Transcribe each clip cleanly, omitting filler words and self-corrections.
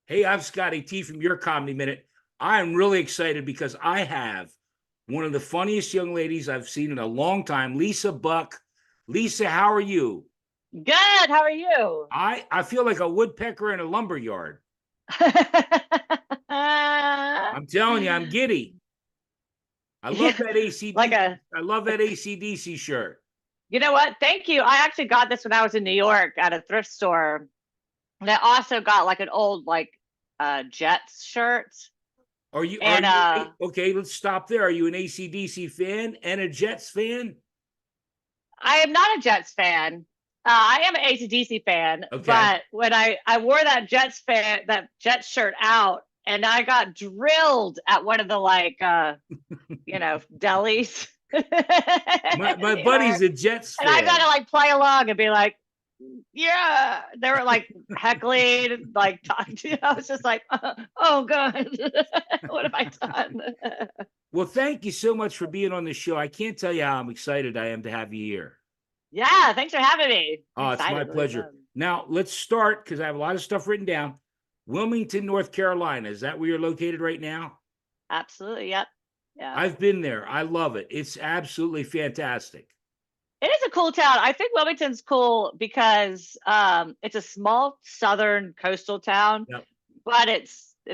Hey, I'm Scotty T from Your Comedy Minute. I'm really excited because I have one of the funniest young ladies I've seen in a long time, Lisa Buck. Lisa, how are you? Good. How are you? I feel like a woodpecker in a lumber yard. I'm telling you, I'm giddy. I love Yeah, that like ACD. a, I love that ACDC shirt. you know what? Thank you. I actually got this when I was in New York at a thrift store. And I also got like an old Jets shirt. Are And you okay? Let's stop there. Are you an ACDC fan and a Jets fan? I am not a Jets fan. I am an AC/DC fan, Okay. but when I wore that Jets shirt out, and I got drilled at one of the delis. My You know, buddy's a Jets and I got to fan. like play along and be like, yeah, they were like heckling, like talking to you. I was just like, oh god, what have I done? Well, thank you so much for being on the show. I can't tell you how I'm excited I am to have you here. Yeah, thanks for having me. I'm Oh, it's my excited. Really pleasure. fun. Now, let's start because I have a lot of stuff written down. Wilmington, North Carolina. Is that where you're located right now? Absolutely. Yep. Yeah. I've been there. I love it. It's absolutely fantastic. It is a cool town. I think Wilmington's cool because it's a small southern coastal town, Yep. but it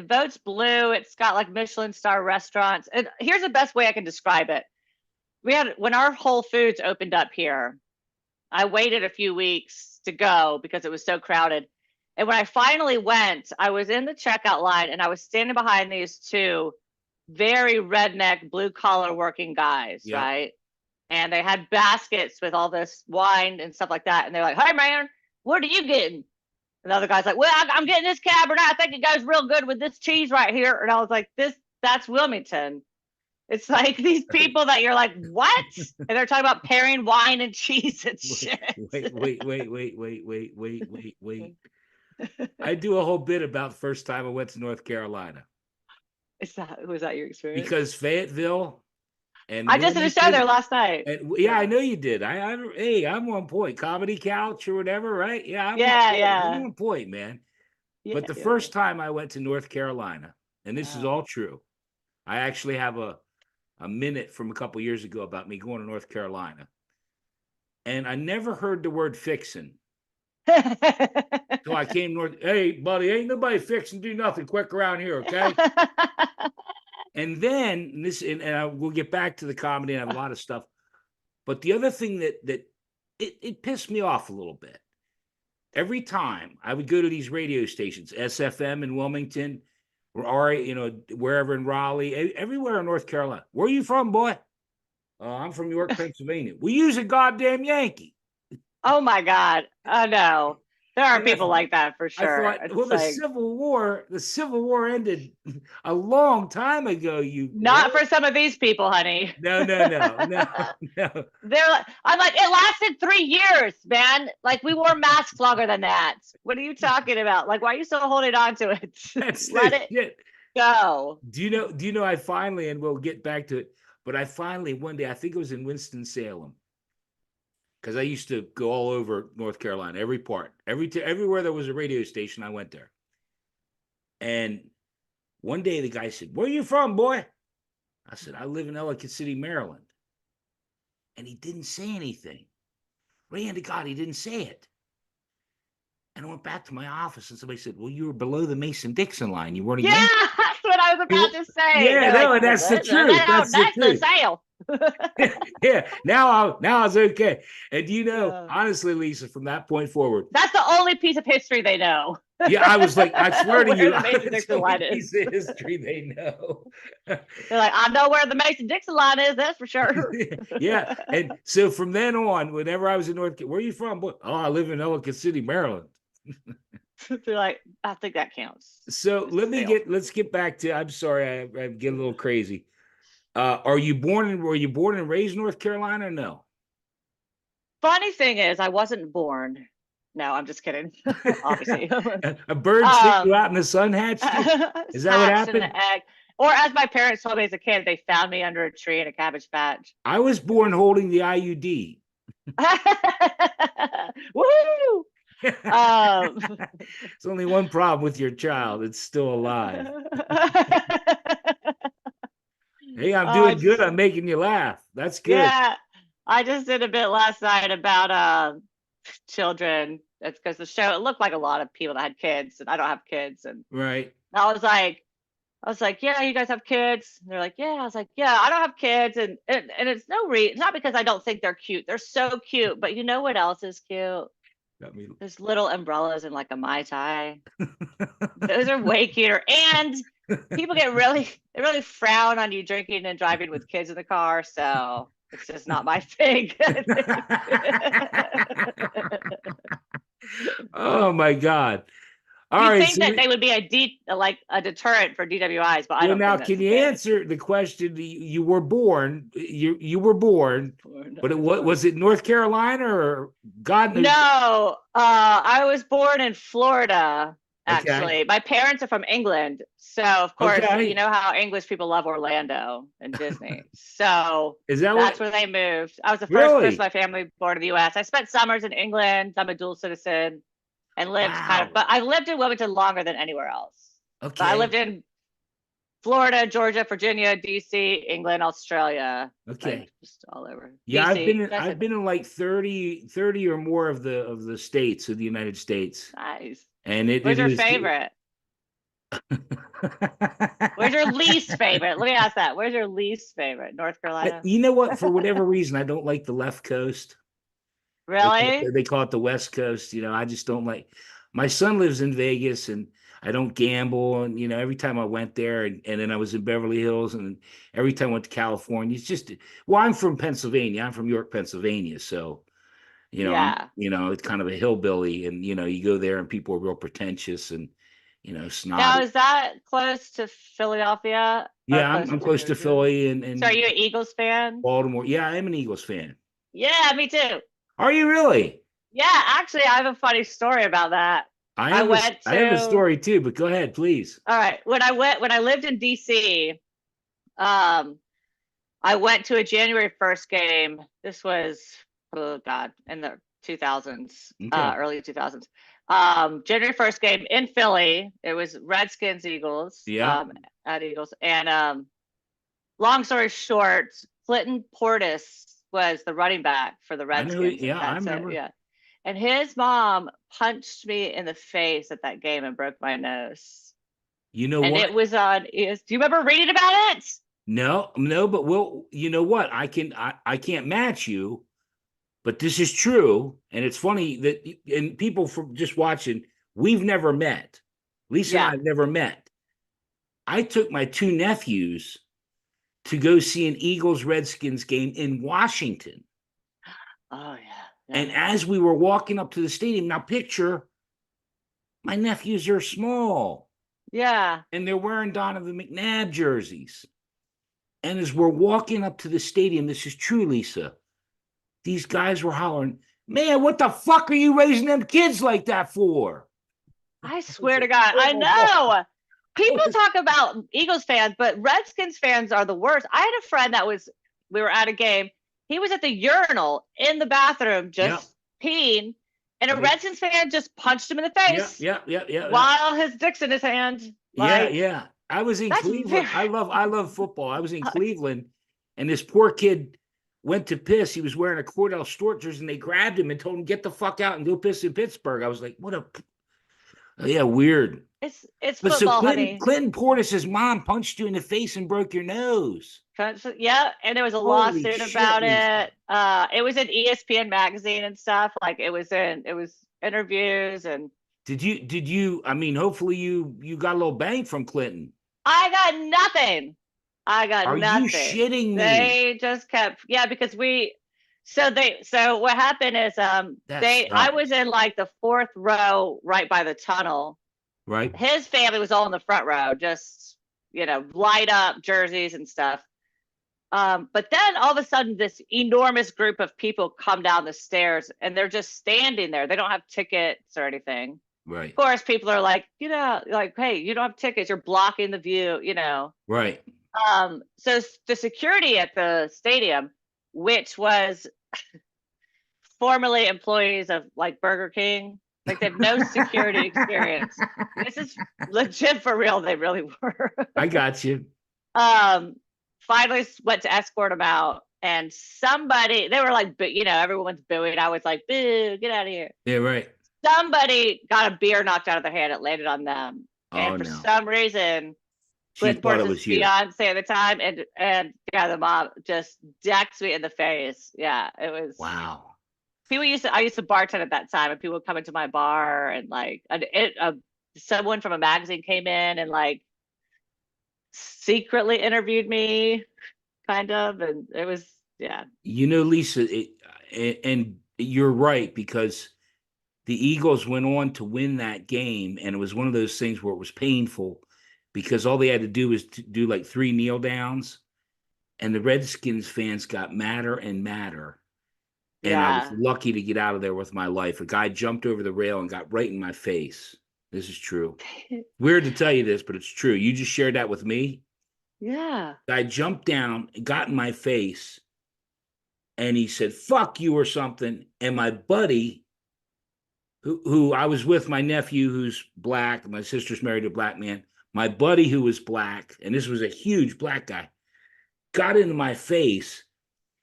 votes blue. It's got like Michelin star restaurants. And here's the best way I can describe it. We had when our Whole Foods opened up here, I waited a few weeks to go because it was so crowded. And when I finally went, I was in the checkout line and I was standing behind these two very redneck blue collar working guys, Yep. right? And they had baskets with all this wine and stuff like that. And they're like, "Hey man, what are you getting?" And the other guy's like, "Well, I'm getting this Cabernet. I think it goes real good with this cheese right here." And I was like, that's Wilmington. It's like these people that you're like, what? And they're talking about pairing wine and cheese and Wait, shit. wait. I do a whole bit about the first time I went to North Carolina Was that your experience? because Fayetteville and I just did a show there Wilmington. last night. And yeah, I Yeah. know you did. Hey, I'm on point. Comedy Couch or whatever, right? Yeah, I'm on Yeah, point. I'm yeah. on point, man. But Yeah, the yeah. first time I went to North Carolina, and this is Oh. all true, I actually have a minute from a couple years ago about me going to North Carolina, and I never heard the word fixing. So I came north. Hey, buddy, ain't nobody fixing do nothing quick around here, okay? And then we'll get back to the comedy. And I have a lot of stuff, but the other thing that it pissed me off a little bit. Every time I would go to these radio stations, SFM in Wilmington, or wherever in Raleigh, everywhere in North Carolina. Where are you from, boy? I'm from York, Pennsylvania. We use a goddamn Yankee. Oh my God. Oh no. There are And people like that for I sure. thought, well, It's like The Civil War ended a long time ago. You what? not for some of these people, honey. No. No. They're like, I'm like, it lasted 3 years, man. Like we wore masks longer than that. What are you talking about? Like, why are you still holding on to it? That's Let the it shit. go. Do you know I finally, and we'll get back to it, but I finally one day, I think it was in Winston-Salem, because I used to go all over North Carolina, every part, everywhere there was a radio station, I went there. And one day the guy said, "Where are you from, boy?" I said, "I live in Ellicott City, Maryland." And he didn't say anything. Ran to God, he didn't say it. And I went back to my office and somebody said, "Well, you were below the Mason-Dixon line. You weren't a Yeah, Yankee." that's what I was about to say. Yeah, They're like, no, and well, that's the truth. That's the that's the truth. sale. Yeah, now it's okay. And Yeah. honestly, Lisa, from that point forward, That's the only piece of history they know. yeah, I was like, I swear to Where you, the Mason that's the Dixon only line is. piece of history they know. They're like, I know where the Mason Dixon line is, that's for sure. Yeah, and so from then on, whenever I was in where are you from? Boy, oh, I live in Ellicott City, Maryland. They're like, I think that counts. So It's a sale. let's get back to. I'm sorry, I get a little crazy. Were you born and raised in North Carolina or no? Funny thing is, I wasn't born. No, I'm just kidding. Obviously. A bird flew out and the sun hatched you. Is that what Hatched in an happened? egg. Or as my parents told me as a kid, they found me under a tree in a cabbage patch. I was born holding the IUD. Woohoo! It's only one problem with your child. It's still alive. Hey, I'm I doing good. just, I'm making you laugh. That's good. yeah, I just did a bit last night about children. That's because the show, it looked like a lot of people that had kids, and I don't have kids. And Right. I was like, yeah, you guys have kids? And they're like, yeah. I was like, yeah, I don't have kids, and it's it's not because I don't think they're cute. They're so cute, but you know what else is cute? Got me. There's little umbrellas in like a Mai Tai. Those are way cuter. And people they really frown on you drinking and driving with kids in the car. So it's just not my thing. Oh my God. All You'd right. think that they would be like a deterrent for DWIs, but I well, don't now think that's can the you case. answer the question? You were born. You were born, but what was it? North Carolina or God knows? No, I was born in Florida, Okay. actually. My parents are from England. So, of course, you Okay. know how English people love Orlando and Disney. So Is that that's what? where they moved. I was the first person in Really? my family born in the US. I spent summers in England. I'm a dual citizen and lived Wow. but I've lived in Wilmington longer than anywhere else. So I lived Okay. in Florida, Georgia, Virginia, DC, England, Australia, Okay. like just all over. Yeah, DC. I've been in like 30 or more of the states of the United States. Nice. And it Where's your is favorite? Where's your least favorite? Let me ask that. Where's your least favorite? North Carolina? You know what? For whatever reason, I don't like the left coast. Really? They call it the West Coast. I just don't like. My son lives in Vegas, and I don't gamble. And every time I went there, and then I was in Beverly Hills, and every time I went to California, it's just. Well, I'm from Pennsylvania. I'm from York, Pennsylvania. So, Yeah. it's kind of a hillbilly, and you go there, and people are real pretentious and Now, snobby. is that close to Philadelphia or Yeah, closer I'm to close to Jersey? Philly So are and you an Eagles fan? Baltimore. Yeah, I am an Eagles fan. Yeah, me too. Are you really? Yeah, actually, I have a funny story about that. I went I have a to, story too, but go ahead, please. all right, when I lived in DC, um, I went to a January 1st game. This was, oh God, in the 2000s, Okay. early 2000s. January 1st game in Philly. It was Redskins Eagles, Yeah. at Eagles. And long story short, Clinton Portis was the running back for the I know. Redskins. Yeah, I That's it. remember. Yeah. And his mom punched me in the face at that game and broke my nose. You know And what? it was on do you remember reading about it? No, but you know what? I can't match you, but this is true. And it's funny that and people from just watching, we've never met. Lisa and I Yeah. have never met. I took my two nephews to go see an Eagles Redskins game in Washington. Oh yeah. And Yeah. as we were walking up to the stadium, now picture my nephews are small Yeah. and they're wearing Donovan McNabb jerseys. And as we're walking up to the stadium, this is true, Lisa. These guys were hollering, "Man, what the fuck are you raising them kids like that for?" I swear to God, I know. People talk about Eagles fans, but Redskins fans are the worst. I had a friend we were at a game. He was at the urinal in the bathroom just peeing, and a Right. Redskins fan just punched him in the face Yeah. while his dick's in his hand. Like, Yeah. I was in that's Cleveland. very, I love football. I was in Cleveland, and this poor kid went to piss. He was wearing a Cordell Stewart jersey, and they grabbed him and told him, "Get the fuck out and go piss in Pittsburgh." I was like, "What a yeah, weird." it's But so football, honey. Clinton Portis's mom punched you in the face and broke your nose. Yeah, and there was a Holy lawsuit shit, about Lisa. it. It was in ESPN magazine and stuff. Like it was interviews, and Did you I mean, hopefully you got a little bang from Clinton. I got nothing. I got Are you nothing. shitting me? They just kept, yeah, because so what happened is That I sucks. was in like the fourth row right by the tunnel. Right? His family was all in the front row, just light up jerseys and stuff. But then all of a sudden, this enormous group of people come down the stairs and they're just standing there. They don't have tickets or anything. Right. Of course, people are like, like, hey, you don't have tickets. You're blocking the view, Right. So the security at the stadium, which was formerly employees of like Burger King, Like they have no security experience. This is legit for real. They really were. I got you. Finally went to escort them out, and somebody, they were like, you know, everyone's booing. I was like, boo, get out of here. Yeah, right. Somebody got a beer knocked out of their hand. It landed on them. And Oh, for no. some reason, She Glenn thought it Portis's was you. fiance at the time, and yeah, the mom just decks me in the face. Yeah, it was. Wow. I used to bartend at that time, and people would come into my bar, and like, someone from a magazine came in and like secretly interviewed me, kind of, and it was, yeah. You know, Lisa, and you're right, because the Eagles went on to win that game, and it was one of those things where it was painful because all they had to do was to do like 3 kneel downs, and the Redskins fans got madder and madder. And I was Yeah. lucky to get out of there with my life. A guy jumped over the rail and got right in my face. This is true. Weird to tell you this, but it's true. You just shared that with me. Yeah. Guy jumped down, got in my face, and he said, "Fuck you," or something. And my buddy, who I was with, my nephew who's black, my sister's married to a black man. My buddy who was black, and this was a huge black guy, got into my face.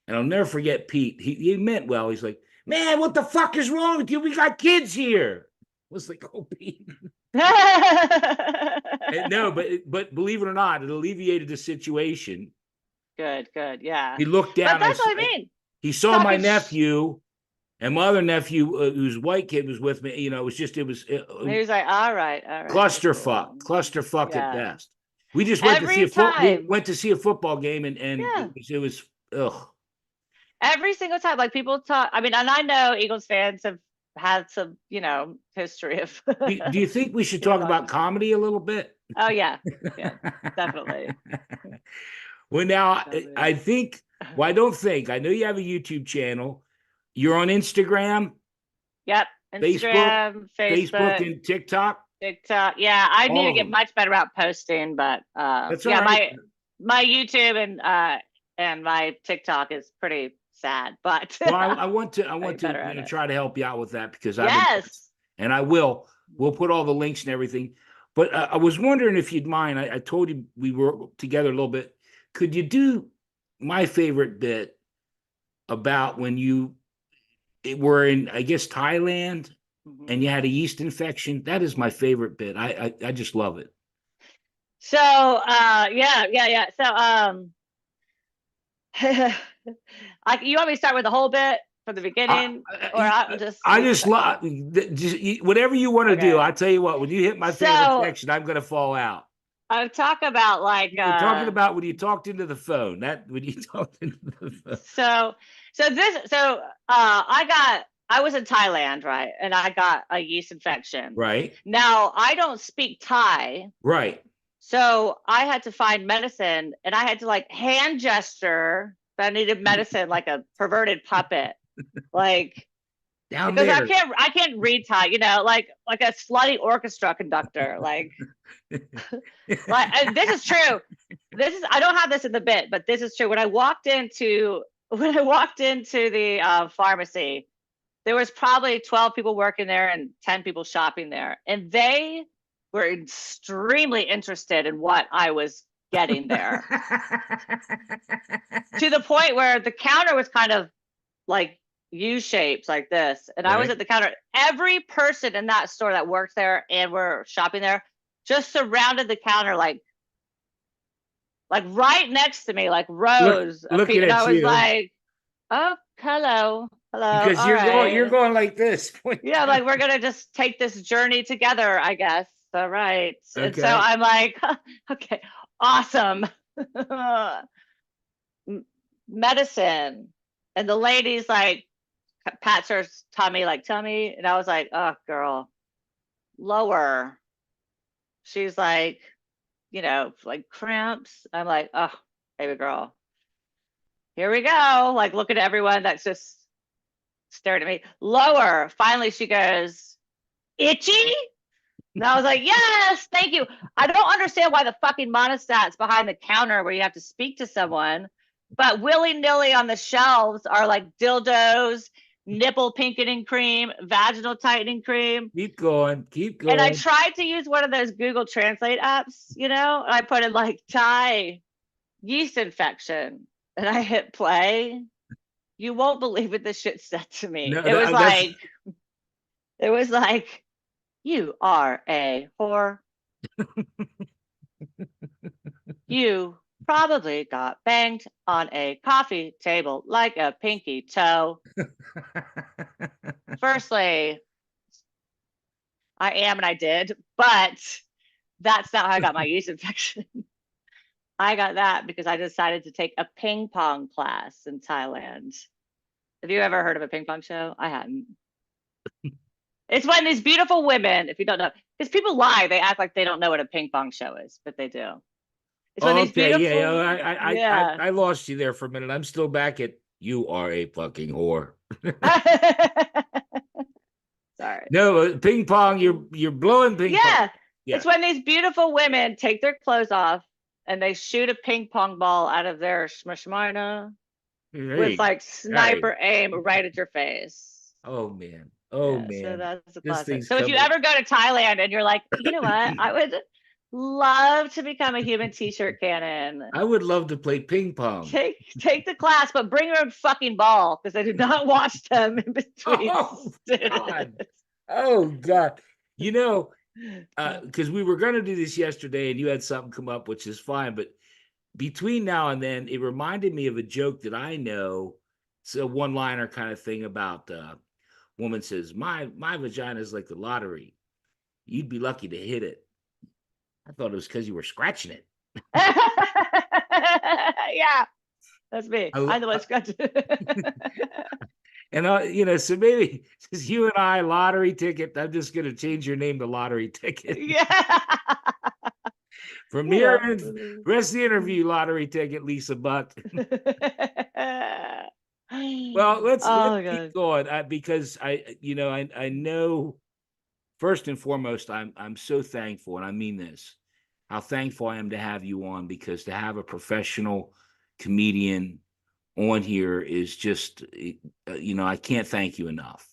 And I'll never forget Pete. He meant well. He's like, "Man, what the fuck is wrong with you? We got kids here." I was like, "Oh, Pete." No, but believe it or not, it alleviated the situation. Good, yeah. He looked down. But that's what I mean. He saw my nephew, and my other nephew, whose white kid, was with me. You know, it was. He was like, all right. Clusterfuck Yeah. at best. We just went Every to see time. we went to see a football game, and Yeah. it was ugh. Every single time, like people talk. I mean, and I know Eagles fans have had some, you know, history of. Do you think we should talk about comedy a little bit? Oh yeah, definitely. Well, now I think. Well, I don't think. I know you have a YouTube channel. You're on Instagram. Yep. Instagram, Facebook, and TikTok. Yeah, I need to get much better about posting, but That's all yeah, right. my YouTube and my TikTok is pretty sad, but well, I want to try to help you out with that, because and I will. We'll put all the links and everything. But I was wondering if you'd mind. I told you we were together a little bit. Could you do my favorite bit about when you were in, I guess, Thailand, and you had a yeast infection? That is my favorite bit. I just love it. So yeah. So like, you want me to start with the whole bit from the beginning, or I just love whatever you want to do. I tell you what, when you hit my favorite section, I'm gonna fall out. I'm talking about like you're talking about when you talked into the phone. When you talked into the phone. So I was in Thailand, right? And I got a yeast infection. Right. Now I don't speak Thai. Right. So I had to find medicine, and I had to like hand gesture that I needed medicine like a perverted puppet. Like, down because there. I can't read Thai, you know, like a slutty orchestra conductor. Like, this is true. I don't have this in the bit, but this is true. When I walked into the pharmacy, there was probably 12 people working there and 10 people shopping there, and they were extremely interested in what I was getting there. To the point where the counter was kind of like U-shaped like this, and I was at the counter. Every person in that store that worked there and were shopping there just surrounded the counter, like right next to me, like rows of people. And I was like, "Oh, hello." Because you're going like this. Yeah, like, we're gonna just take this journey together, I guess. All right. Okay. And so I'm like, okay, awesome. Medicine. And the lady's like, pats her tummy, like, tummy. And I was like, oh, girl, lower. She's like, you know, like cramps. I'm like, oh, baby girl, here we go. Like, looking at everyone that's just staring at me. Lower. Finally, she goes, itchy? And I was like, yes, thank you. I don't understand why the fucking monostat's behind the counter where you have to speak to someone, but willy-nilly on the shelves are like dildos, nipple pinkening cream, vaginal tightening cream. Keep going. Keep And I going. tried to use one of those Google Translate apps, and I put in like Thai yeast infection and I hit play. You won't believe what this shit said to me. No, It was that's like, you are a whore. You probably got banged on a coffee table like a pinky toe. Firstly, I am and I did, but that's not how I got my yeast infection. I got that because I decided to take a ping pong class in Thailand. Have you ever heard of a ping pong show? I hadn't. It's when these beautiful women, if you don't know, because people lie, they act like they don't know what a ping pong show is, but they do. It's when these okay. beautiful, Yeah. I lost you there for a minute. I'm still back at you are a fucking whore. Sorry. No, ping pong. You're blowing ping pong. Yeah. It's when these beautiful women take their clothes off and they shoot a ping pong ball out of their shmashmina with like sniper aim right at your face. Oh man. Oh man. So that's a classic. So if you ever go to Thailand and you're like, you know what, I would love to become a human t-shirt cannon. I would love to play ping pong. Take the class, but bring your own fucking ball because I do not watch them in between. Oh God. Because we were going to do this yesterday and you had something come up, which is fine. But between now and then, it reminded me of a joke that I know. It's a one-liner kind of thing about woman says, my vagina is like the lottery. You'd be lucky to hit it. I thought it was because you were scratching it. Yeah, that's me. I'm the one scratching it. And so maybe just you and I, lottery ticket. I'm just gonna change your name to Lottery Ticket. Yeah. From here and rest of the interview, Lottery Ticket, Lisa Butt. Well, let's keep going because I know first and foremost I'm so thankful, and I mean this, how thankful I am to have you on, because to have a professional comedian on here is just, I can't thank you enough.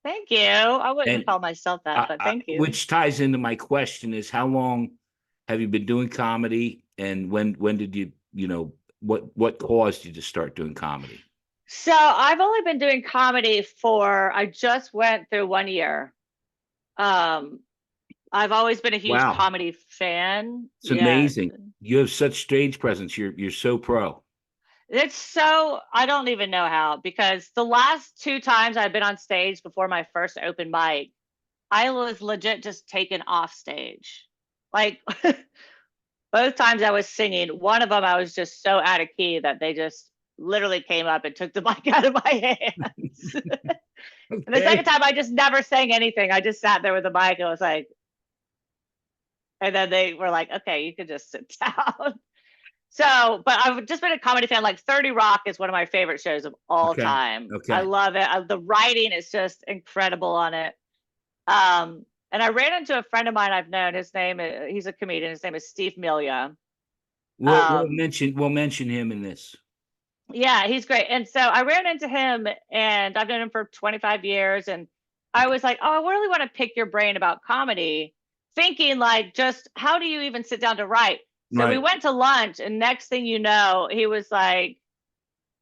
Thank you. I wouldn't call myself that, but thank you. Which ties into my question is, how long have you been doing comedy, and when did you, what caused you to start doing comedy? So I've only been doing comedy I just went through 1 year. I've always been a huge comedy fan. It's amazing. You have such stage presence. You're so pro. I don't even know how, because the last 2 times I've been on stage before my first open mic, I was legit just taken off stage. Like both times I was singing, one of them I was just so out of key that they just literally came up and took the mic out of my hands. And the second time I just never sang anything. I just sat there with the mic and was like, and then they were like, okay, you can just sit down. So, but I've just been a comedy fan. Like 30 Rock is one of my favorite shows of all time. I love it. The writing is just incredible on it. And I ran into a friend of mine I've known. He's a comedian. His name is Steve Milia. We'll mention him in this. Yeah, he's great. And so I ran into him, and I've known him for 25 years. And I was like, oh, I really want to pick your brain about comedy, thinking like, just how do you even sit down to write? So we went to lunch, and next thing you know, he was like,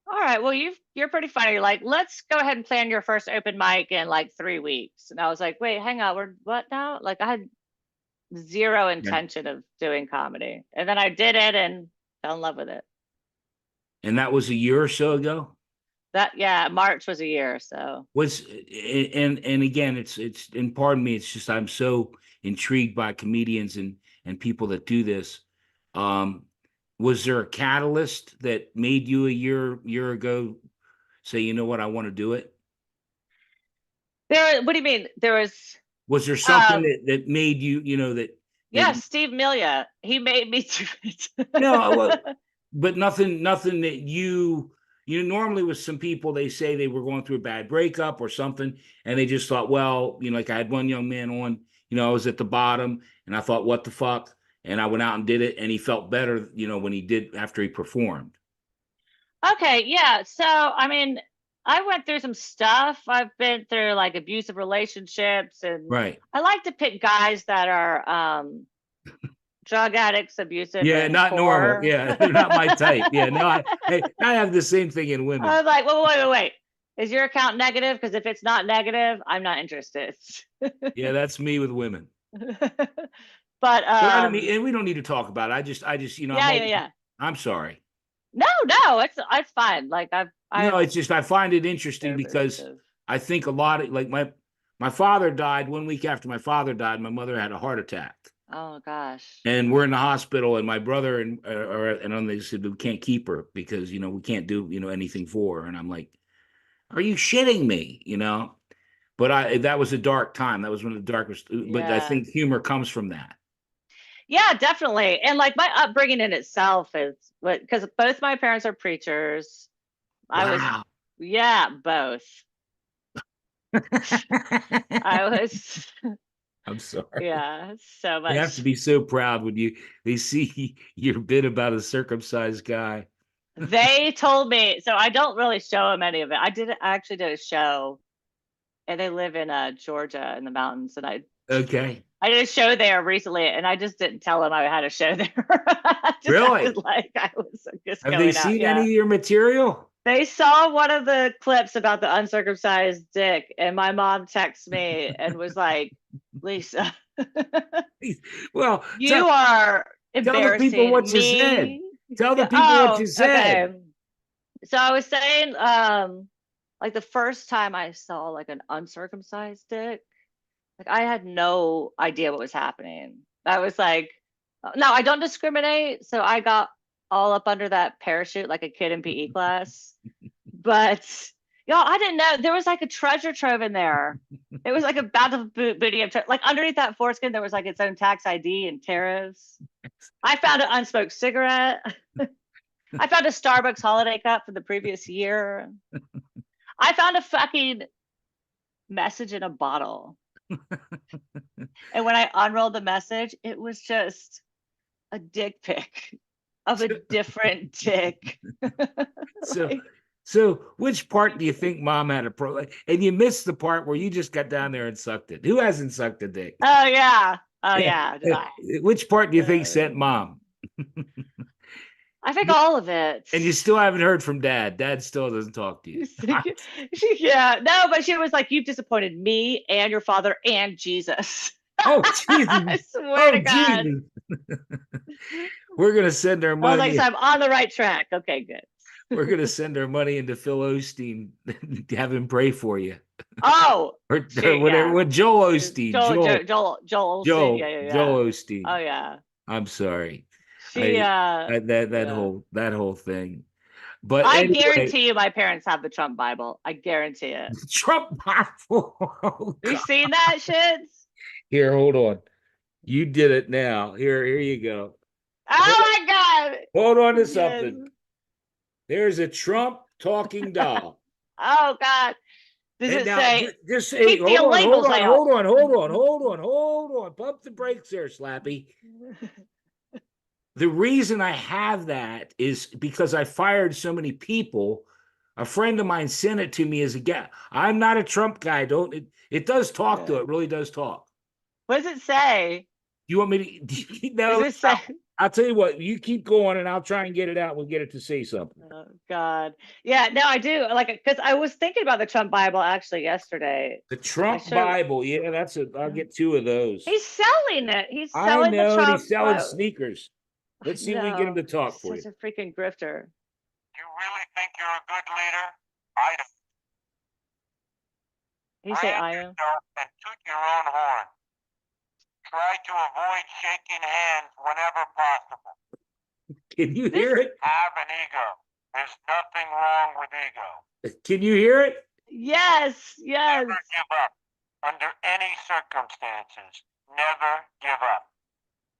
all right, well, you're pretty funny. You're like, let's go ahead and plan your first open mic in like 3 weeks. And I was like, wait, hang on, what now? Like I had zero intention of doing comedy. And then I did it and fell in love with it. And that was a year or so ago? March was a year or so. And again, it's and pardon me, it's just I'm so intrigued by comedians and people that do this. Was there a catalyst that made you a year ago say, you know what, I want to do it? What do you mean? Was there something that made you, Steve Milia, he made me do it. No, but nothing that you normally with some people, they say they were going through a bad breakup or something, and they just thought, well, like I had one young man on, I was at the bottom and I thought, what the fuck? And I went out and did it, and he felt better, when he did after he performed. Okay, yeah. So, I mean, I went through some stuff. I've been through like abusive relationships, and Right. I like to pick guys that are drug addicts, abusive, Yeah, and not normal. poor. Yeah, they're not my type. Yeah, no, I have the same thing in women. I was like, wait. Is your account negative? Because if it's not negative, I'm not interested. Yeah, that's me with women. But And we don't need to talk about it. I just, yeah. I'm sorry. No, it's fine. Like I've It's just I find it interesting very because abusive. I think a lot of like my father died 1 week after my father died. My mother had a heart attack, Oh gosh. and we're in the hospital. And my brother and they said we can't keep her because we can't do anything for her. And I'm like, are you shitting me? But that was a dark time. That was one of the darkest. But I Yeah. think humor comes from that. Yeah, definitely. And like my upbringing in itself is because both my parents are preachers. Wow. Yeah, both. I was, I'm sorry. yeah, so You have much. to be so proud when they see your bit about a circumcised guy. They told me, so I don't really show them any of it. I actually did a show, and they live in Georgia in the mountains, and Okay. I did a show there recently, and I just didn't tell them I had a show there. I just Really? acted like I was just Have going they out. seen Yeah. any of your material? They saw one of the clips about the uncircumcised dick, and my mom texted me and was like, Lisa, Well, you are tell the people embarrassing what you said. me. Tell the Yeah, people what you said. okay. So I was saying, like the first time I saw like an uncircumcised dick, like I had no idea what was happening. I was like, no, I don't discriminate. So I got all up under that parachute like a kid in PE class. But y'all, I didn't know there was like a treasure trove in there. It was like a battle booty of like underneath that foreskin, there was like its own tax ID and tariffs. I found an unsmoked cigarette. I found a Starbucks holiday cup from the previous year. I found a fucking message in a bottle. And when I unrolled the message, it was just a dick pic of a different dick. So which part do you think mom had a pro? And you missed the part where you just got down there and sucked it. Who hasn't sucked a dick? Oh yeah. Oh yeah. Which part do you think sent mom? I think all of it. And you still haven't heard from dad. Dad still doesn't talk to you. Yeah, no, but she was like, "You've disappointed me and your father and Jesus." Oh, Jesus. I swear to God. We're gonna send our I was money. like, so I'm on the right track. Okay, good. We're gonna send our money into Phil Osteen to have him pray for you. Oh, or whatever. yeah. What Joel Osteen? Joel Osteen. Yeah. Joel Osteen. Oh yeah. I'm sorry. That whole thing. But I anyway, guarantee you, my parents have the Trump Bible. I guarantee it. Trump Bible. Oh, you seen that shit? Here, hold on. You did it now. Here you go. Oh my God. Hold on to something. There's a Trump talking doll. Oh God. Does it say? Just keep the illegals out. Hold on. Pump the brakes there, Slappy. The reason I have that is because I fired so many people. A friend of mine sent it to me as a guest. I'm not a Trump guy. It does talk to it. Really does talk. What does it say? You want me to? No, does it say? I'll tell you what. You keep going, and I'll try and get it out. We'll get it to say something. Oh God, yeah. No, I do like it because I was thinking about the Trump Bible actually yesterday. The Trump Bible, yeah, that's it. I'll get 2 of those. He's selling it. He's selling the Trump. He's selling Bible. Sneakers. Let's see if we can get him to talk for you. Such a freaking grifter. You really think you're a good leader? I don't. You say I am? And toot your own horn. Try to avoid shaking hands whenever possible. Can you hear it? Have an ego. There's nothing wrong with ego. Can you hear it? Yes. Never give up. Under any circumstances, never give up.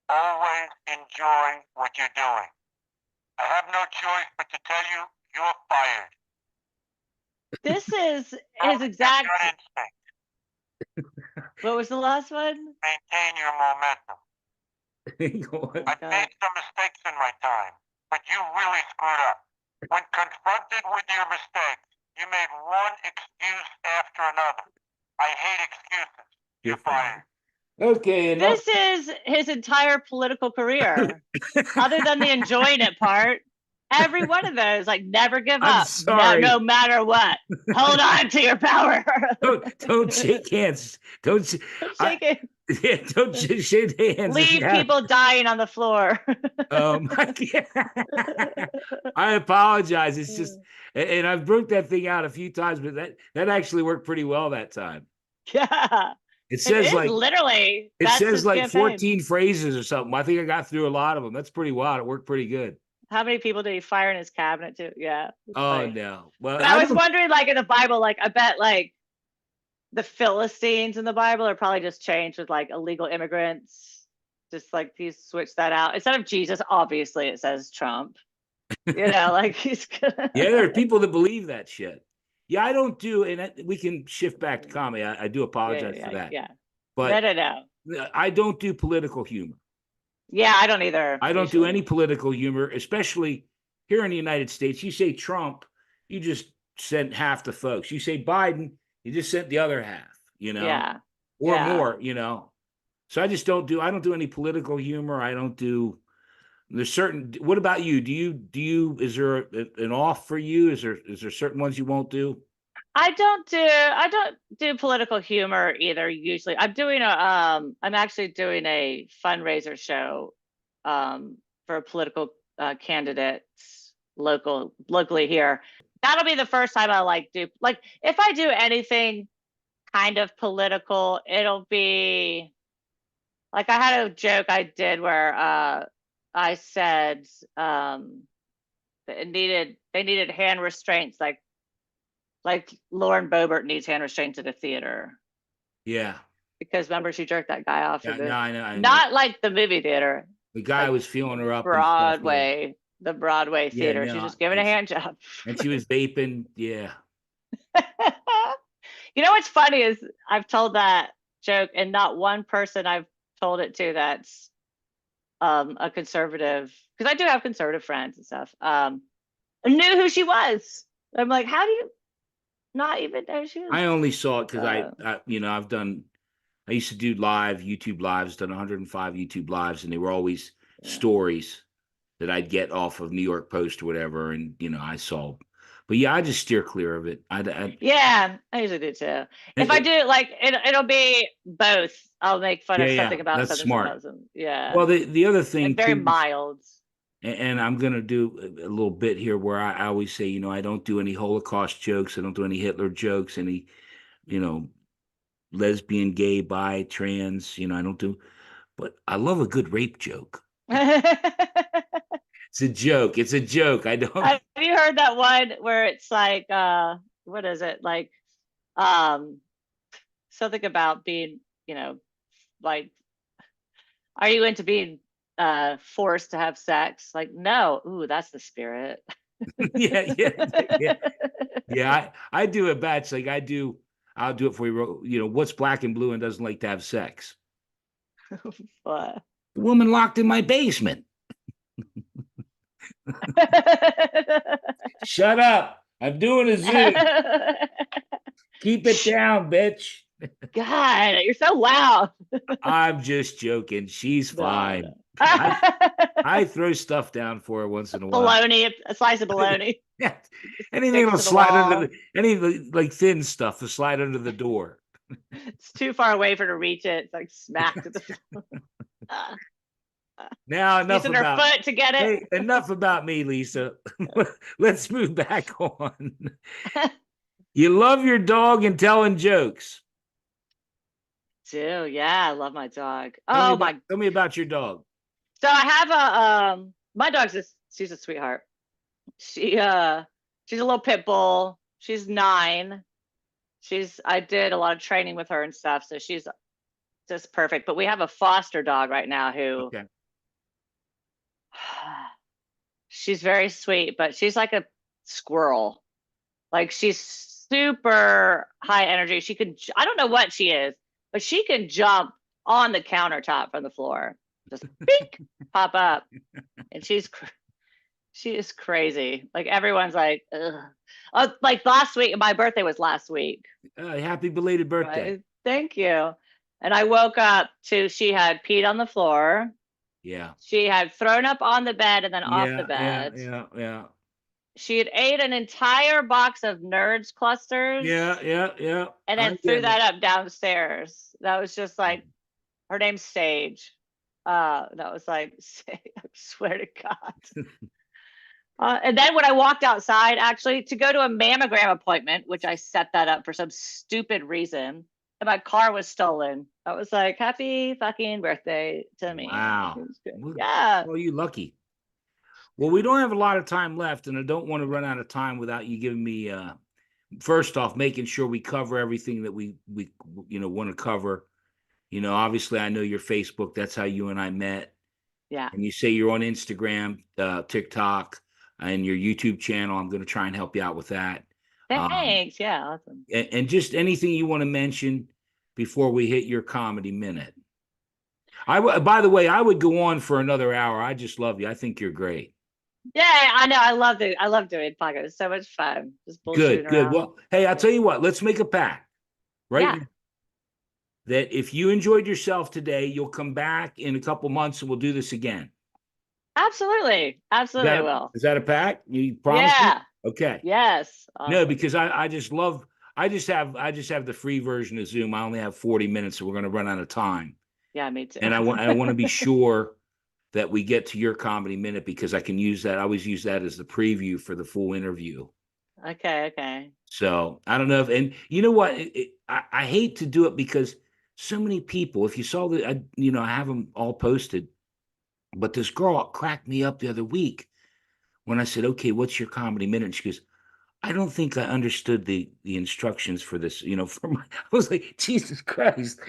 Always enjoy what you're doing. I have no choice but to tell you, you're fired. This is his exact. Your instinct. What was the last one? Maintain your momentum. I've made some mistakes in my time, but you really screwed up. When confronted with your mistakes, You made one excuse after another. I hate excuses. You're fired. Okay, enough. This is his entire political career, other than the enjoying it part. Every one of those, like, never give I'm up, sorry. no matter what. Hold on to your power. Don't shake hands. Don't sh- I- Shake it. yeah, don't shake hands. if Leave you have- people dying on the floor. I apologize. It's just, and I've broke that thing out a few times, but that actually worked pretty well that time. Yeah. It It says is like literally. it that's says his like campaign. 14 phrases or something. I think I got through a lot of them. That's pretty wild. It worked pretty good. How many people did he fire in his cabinet too? Yeah. it's Oh funny. no. Well, But I was don't- wondering, like, in the Bible, like, I bet, like, the Philistines in the Bible are probably just changed with, like, illegal immigrants. Just like he's switched that out. Instead of Jesus, obviously it says Trump. Like he's gonna. yeah, there are people that believe that shit. Yeah, I don't do, and we can shift back to comedy. I do apologize for that. Yeah. But No. I don't do political humor. Yeah, I don't either. I don't do usually. any political humor, especially here in the United States. You say Trump, you just sent half the folks. You say Biden, you just sent the other half, Yeah. or yeah. more. So I just don't do any political humor. I don't do, there's certain, what about you? Is there an off for you? Is there certain ones you won't do? I don't do political humor either. Usually, I'm actually doing a fundraiser show, for a political candidates locally here. That'll be the first time I if I do anything kind of political, it'll be like, I had a joke I did where I said they needed hand restraints, like Lauren Boebert needs hand restraints at a theater. Yeah. Because remember, she jerked that guy off. Yeah, no, I know. Not like the movie theater. The guy like was feeling her up. And stuff, yeah. Broadway, the Broadway theater. no, She's just giving a hand job. And she was vaping. Yeah. You know what's funny is I've told that joke, and not one person I've told it to that's a conservative, because I do have conservative friends and stuff, knew who she was. I'm like, how do you not even know she was? I only saw it because I used to do YouTube lives, done 105 YouTube lives, and they were always stories that I'd get off of New York Post or whatever. And, I saw, but yeah, I just steer clear of it. Yeah, I usually do too. If I do, like, it'll be both. I'll make fun of something about that's something. smart. Yeah. Well, the other thing, like very too, mild. and I'm going to do a little bit here where I always say, I don't do any Holocaust jokes. I don't do any Hitler jokes, any, lesbian, gay, bi, trans, I don't do, but I love a good rape joke. It's a joke. It's a joke. I don't. Have you heard that one where it's like, what is it? Like, something about being, like, are you into being forced to have sex? Like, no. Ooh, that's the spirit. Yeah. I do a batch. Like I'll do it for you. What's black and blue and doesn't like to have sex? What? The woman locked in my basement. Shut up. I'm doing a Zoom. Keep it down, bitch. God, you're so loud. I'm just joking. She's fine. No. I throw stuff down for her once in a while. Bologna, a slice of bologna. Yeah. Anything that'll slide under any like thin stuff to slide under the door. It's too far away for her to reach it. It's like smacked at the floor. Now enough Using her about foot to get it. Hey, enough about me, Lisa. Let's move back on. You love your dog and telling jokes. Do yeah, I love my dog. Tell me about your dog. So I have my dog's she's a sweetheart. She's a little pit bull. She's 9. I did a lot of training with her and stuff, so she's just perfect. But we have a foster dog right now who she's very sweet, but she's like a squirrel. Like, she's super high energy. I don't know what she is, but she can jump on the countertop from the floor. Just beep, pop up. And she's She is crazy. Like everyone's like, ugh. Like last week, my birthday was last week. Happy belated birthday. Right? Thank you. And I woke up to she had peed on the floor. Yeah. She had thrown up on the bed and then off the Yeah. bed. Yeah. She had ate an entire box of Nerds clusters. Yeah. And I'm then threw getting it. that up downstairs. That was just like, her name's Sage. That was like, I swear to God. And then when I walked outside, actually, to go to a mammogram appointment, which I set that up for some stupid reason, and my car was stolen. I was like, happy fucking birthday to me. Wow. It was good. Well, Yeah. Well, you lucky. Well, we don't have a lot of time left, and I don't want to run out of time without you giving me first off, making sure we cover everything that we want to cover. Obviously I know your Facebook, that's how you and I met. Yeah. And you say you're on Instagram, TikTok, and your YouTube channel. I'm going to try and help you out with that. Thanks. Yeah. Awesome. And just anything you want to mention before we hit your comedy minute. By the way, I would go on for another hour. I just love you. I think you're great. Yeah, I know. I love doing podcasts. It's so much fun. Just bullshitting Good. around. Well, hey, I'll tell you what, let's make a pact, right? Yeah. now, that if you enjoyed yourself today, you'll come back in a couple months and we'll do this again. Absolutely. Absolutely I will. Is that a pact? You promise? Yeah. Me? Okay. Yes. No, Awesome. because I just have the free version of Zoom. I only have 40 minutes, so we're going to run out of time. Yeah, me too. And I want to be sure that we get to your comedy minute, because I can use that. I always use that as the preview for the full interview. Okay. So I don't know if, and you know what? I hate to do it because so many people, if you saw I have them all posted, but this girl cracked me up the other week when I said, okay, what's your comedy minute? And she goes, I don't think I understood the instructions for this, I was like, Jesus Christ,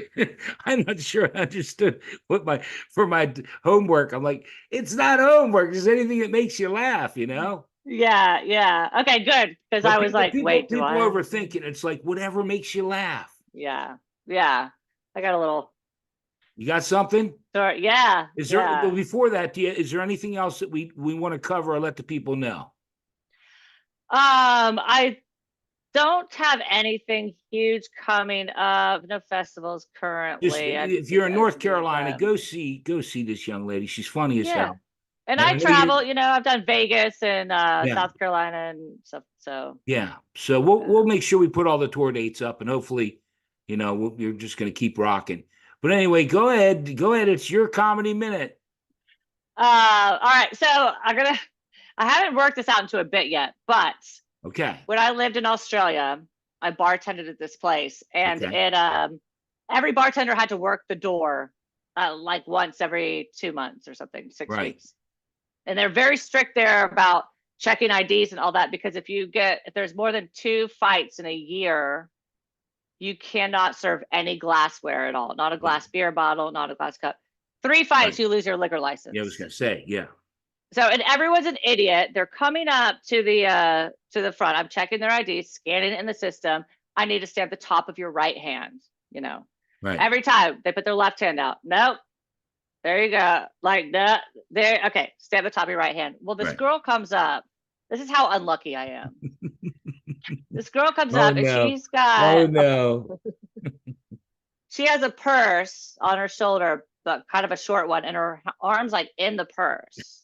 I'm not sure I understood for my homework. I'm like, it's not homework. It's anything that makes you laugh, Yeah. Okay, good. Because I was like, wait, people overthink it. It's like, whatever makes you laugh. Yeah. I got a little. You got something? Sorry. Yeah. Is there, before that, is there anything else that we want to cover or let the people know? I don't have anything huge coming up. No festivals currently. If you're in North Carolina, go see this young lady. She's funny as hell. And I travel, I've done Vegas and South Carolina and stuff. So yeah. So we'll make sure we put all the tour dates up, and hopefully, you're just going to keep rocking. But anyway, go ahead. It's your comedy minute. All right. So I haven't worked this out into a bit yet, but okay. When I lived in Australia, I bartended at this place, and every bartender had to work the door like once every 2 months or something, 6 weeks. And they're very strict there about checking IDs and all that, because if there's more than 2 fights in a year, you cannot serve any glassware at all. Not a glass beer bottle, not a glass cup. 3 fights, you lose your liquor license. Yeah, I was gonna say, yeah. So, and everyone's an idiot. They're coming up to the front. I'm checking their ID, scanning it in the system. I need to stamp the top of your right hand, Right. Every time they put their left hand out. Nope. There you go. Like that. There. Okay. Stamp the top of your right hand. Well, this girl comes up. This is how unlucky I am. This girl comes up and she's got. Oh no. She has a purse on her shoulder, but kind of a short one, and her arm's like in the purse.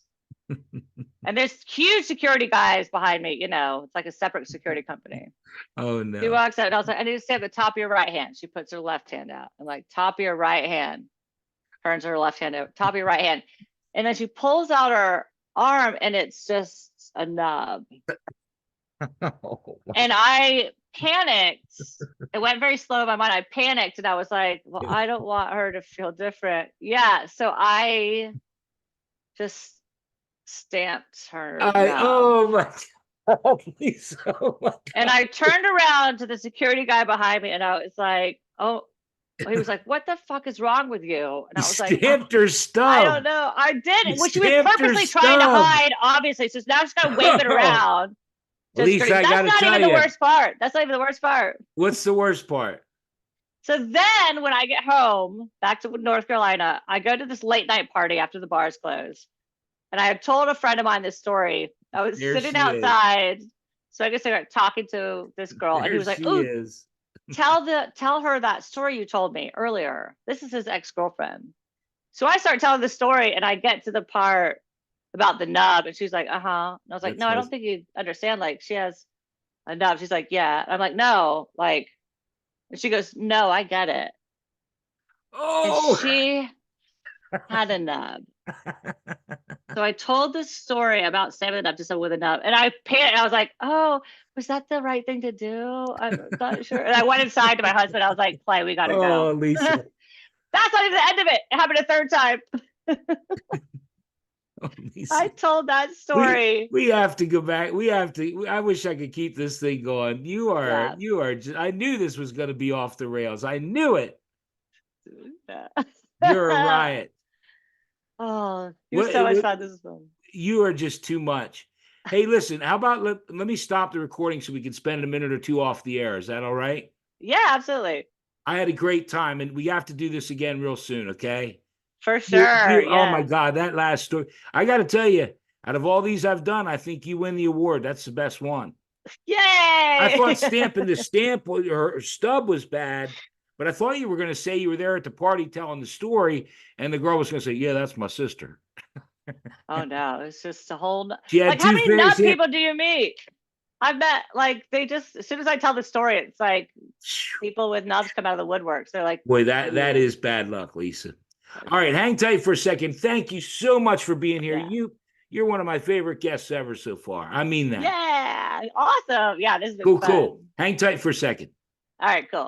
And there's huge security guys behind me, it's like a separate security company. Oh no. She walks out and I was like, I need to stamp the top of your right hand. She puts her left hand out. I'm like, top of your right hand. Turns her left hand out, top of your right hand. And then she pulls out her arm and it's just a nub. And I panicked. It went very slow in my mind. I panicked and I was like, well, I don't want her to feel different. Yeah. So I just stamped her. Oh my God. Please. Oh my God. And I turned around to the security guy behind me and I was like, oh, he was like, what the fuck is wrong with you? And I was like, stamped her stub. I don't know. I did, which she was purposely trying to hide, obviously. So now she's got to wave it around. Lisa, that's not even the worst part. That's not even the worst part. What's the worst part? So then when I get home back to North Carolina, I go to this late night party after the bars close. And I had told a friend of mine this story. I was There sitting she is. outside, so I guess I got talking to this girl, and he There was like, she "Oh, is. tell her that story you told me earlier. This is his ex-girlfriend." So I start telling the story, and I get to the part about the nub, and she's like, "Uh-huh." And I was like, That's "No, I my- don't think you understand. Like, she has a nub." She's like, "Yeah." And I'm like, "No, like," and she goes, "No, I get it." And Oh. she had a nub. So I told this story about saving the nub to someone with a nub, and I panicked. I was like, "Oh, was that the right thing to do? I'm not sure." And I went inside to my husband. I was like, "Clay, we gotta Oh, go." Lisa. That's not even the end of it. It happened a third time. Oh, Lisa. I told that story. We have to go back. We have to. I wish I could keep this thing going. You are. I knew this was going to be off the rails. I knew it. You're a riot. Oh, you What- so much what- fun. This is fun. You are just too much. Hey, listen. How about let me stop the recording so we can spend a minute or two off the air. Is that all right? Yeah, absolutely. I had a great time, and we have to do this again real soon. Okay. For You- sure. Oh my Yeah. God, that last story. I got to tell you, out of all these I've done, I think you win the award. That's the best one. Yay. I thought stamping the stamp or stub was bad, but I thought you were going to say you were there at the party telling the story, and the girl was going to say, "Yeah, that's my sister." Oh no, it's just a whole She had like how two many nut fingers. Yeah. people do you meet? I've met like they just as soon as I tell the story, it's like people with nubs come out of the woodworks. They're like, Boy, that is bad luck, Lisa. All right, hang tight for a second. Thank you so much for being here. Yeah. You're one of my favorite guests ever so far. I mean that. yeah, awesome. Yeah, this is Cool. Hang tight for a second. All right, cool.